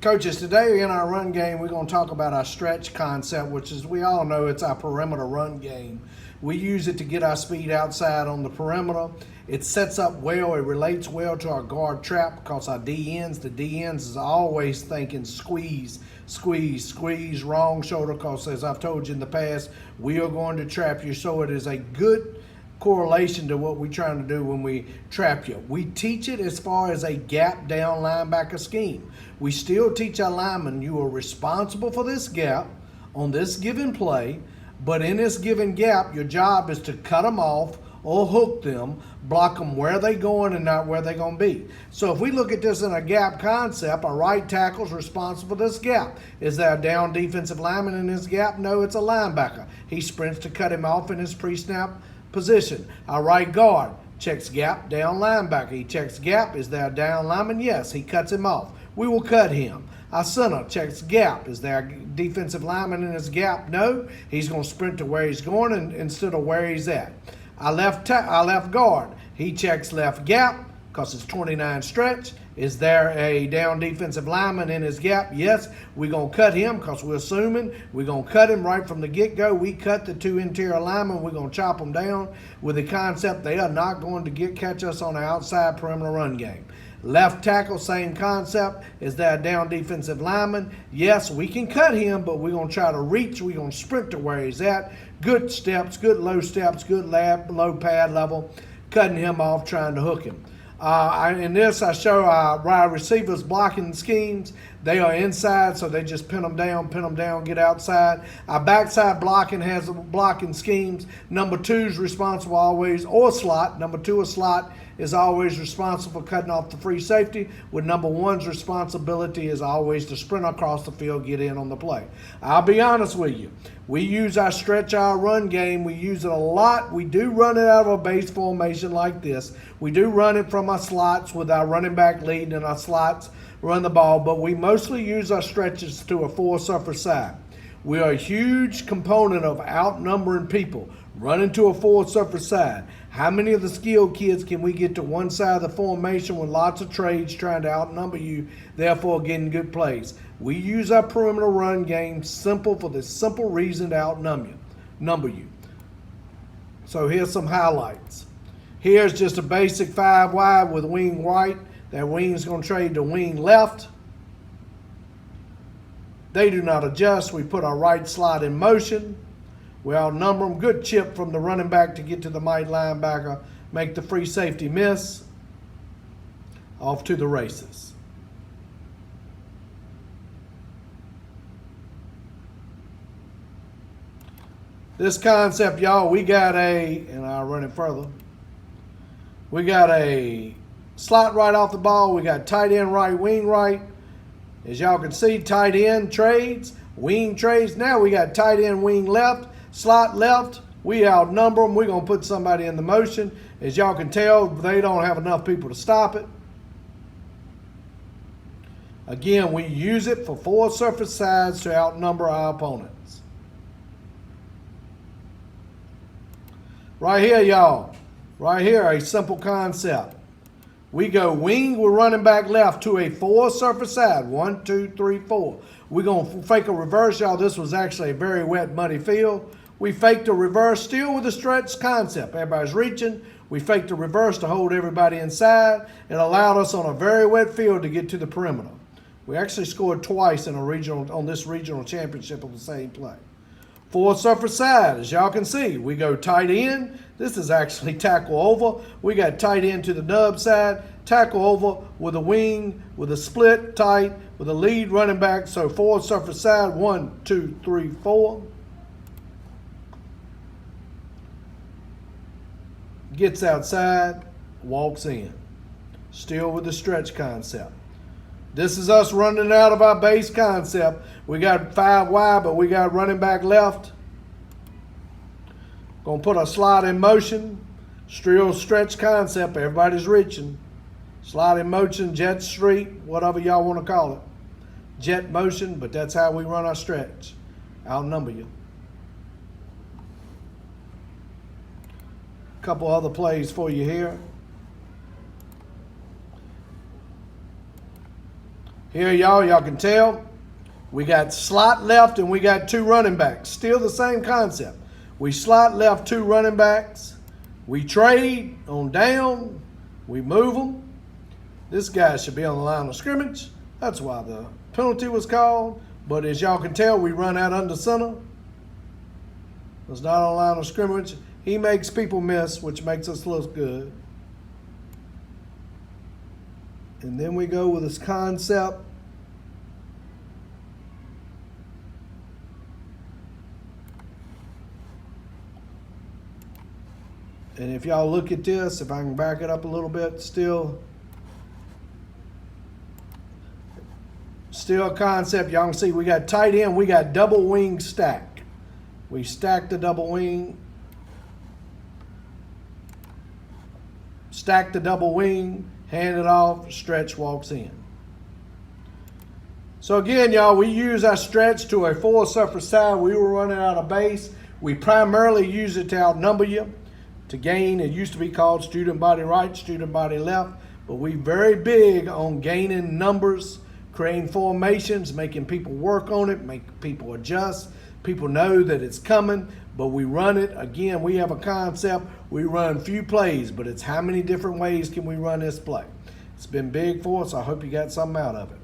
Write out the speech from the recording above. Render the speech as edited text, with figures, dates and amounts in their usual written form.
Coaches, today in our run game, we're going to talk about our stretch concept, which is, we all know, it's our perimeter run game. We use it to get our speed outside on the perimeter. It sets up well, it relates well to our guard trap because our DNs, the DNs is always thinking squeeze, squeeze, squeeze, wrong shoulder, because as I've told you in the past, we are going to trap you. So it is a good correlation to what we're trying to do when we trap you. We teach it as far as a gap down linebacker scheme. We still teach our linemen, you are responsible for this gap on this given play, but in this given gap, your job is to cut them off or hook them, block them where they're going and not where they're going to be. So if we look at this in a gap concept, a right tackle is responsible for this gap. Is there a down defensive lineman in this gap? No, it's a linebacker. He sprints to cut him off in his pre-snap position. Our right guard checks gap, down linebacker. He checks gap. Is there a down lineman? Yes, he cuts him off. We will cut him. Our center checks gap. Is there a defensive lineman in his gap? No. He's going to sprint to where he's going instead of where he's at. Our left guard, he checks left gap because it's 29 stretch. Is there a down defensive lineman in his gap? Yes. We're going to cut him because we're assuming we're going to cut him right from the get-go. We cut the two interior linemen. We're going to chop them down with the concept they are not going to catch us on the outside perimeter run game. Left tackle, same concept. Is there a down defensive lineman? Yes, we can cut him, but we're going to try to reach. We're going to sprint to where he's at. Good steps, good low steps, good low pad level. Cutting him off, trying to hook him. In this, I show our wide receivers blocking schemes. They are inside, so they just pin them down, get outside. Our backside blocking has blocking schemes. Number two is responsible always, or slot. Number two, a slot, is always responsible for cutting off the free safety, with number one's responsibility is always to sprint across the field, get in on the play. I'll be honest with you. We use our stretch, our run game. We use it a lot. We do run it out of a base formation like this. We do run it from our slots with our running back lead and our slots run the ball, but we mostly use our stretches to a four surface side. We are a huge component of outnumbering people, running to a four surface side. How many of the skilled kids can we get to one side of the formation with lots of trades trying to outnumber you, therefore getting good plays? We use our perimeter run game for the simple reason to outnumber you. So here's some highlights. Here's just a basic 5 wide with wing right. That wing's going to trade to wing left. They do not adjust. We put our right slot in motion. We outnumber them. Good chip from the running back to get to the mighty linebacker. Make the free safety miss. Off to the races. This concept, y'all, and I'll run it further. We got a slot right off the ball. We got tight end right, wing right. As y'all can see, tight end trades, wing trades. Now we got tight end, wing left, slot left. We outnumber them. We're going to put somebody in the motion. As y'all can tell, they don't have enough people to stop it. Again, we use it for four surface sides to outnumber our opponents. Right here, y'all. Right here, a simple concept. We go wing with running back left to a four surface side. 1, 2, 3, 4. We're going to fake a reverse, y'all. This was actually a very wet, muddy field. We faked a reverse still with a stretch concept. Everybody's reaching. We faked a reverse to hold everybody inside. It allowed us on a very wet field to get to the perimeter. We actually scored twice on this regional championship of the same play. Four surface side, as y'all can see, we go tight end. This is actually tackle over. We got tight end to the nub side, tackle over with a wing, with a split tight, with a lead running back. So four surface side, 1, 2, 3, 4. Gets outside, walks in. Still with the stretch concept. This is us running out of our base concept. We got 5 wide, but we got running back left. Gonna put a slot in motion. Still stretch concept. Everybody's reaching. Slot in motion, jet street, whatever y'all want to call it. Jet motion, but that's how we run our stretch. Outnumber you. A couple other plays for you here. Here, y'all can tell we got slot left and we got 2 running backs. Still the same concept. We slot left 2 running backs. We trade on down. We move them. This guy should be on the line of scrimmage. That's why the penalty was called. But as y'all can tell, we run out under center. It's not on the line of scrimmage. He makes people miss, which makes us look good. And then we go with this concept. And if y'all look at this, if I can back it up a little bit, still a concept. Y'all can see we got tight end, we got double wing stack. We stack the double wing. Stack the double wing, hand it off, stretch walks in. So again, y'all, we use our stretch to a full surface side. We were running out of base. We primarily use it to outnumber you, to gain. It used to be called student body right, student body left, but we very big on gaining numbers, creating formations, making people work on it, make people adjust. People know that it's coming, but we run it. Again, we have a concept. We run few plays, but it's how many different ways can we run this play. It's been big for us. I hope you got something out of it.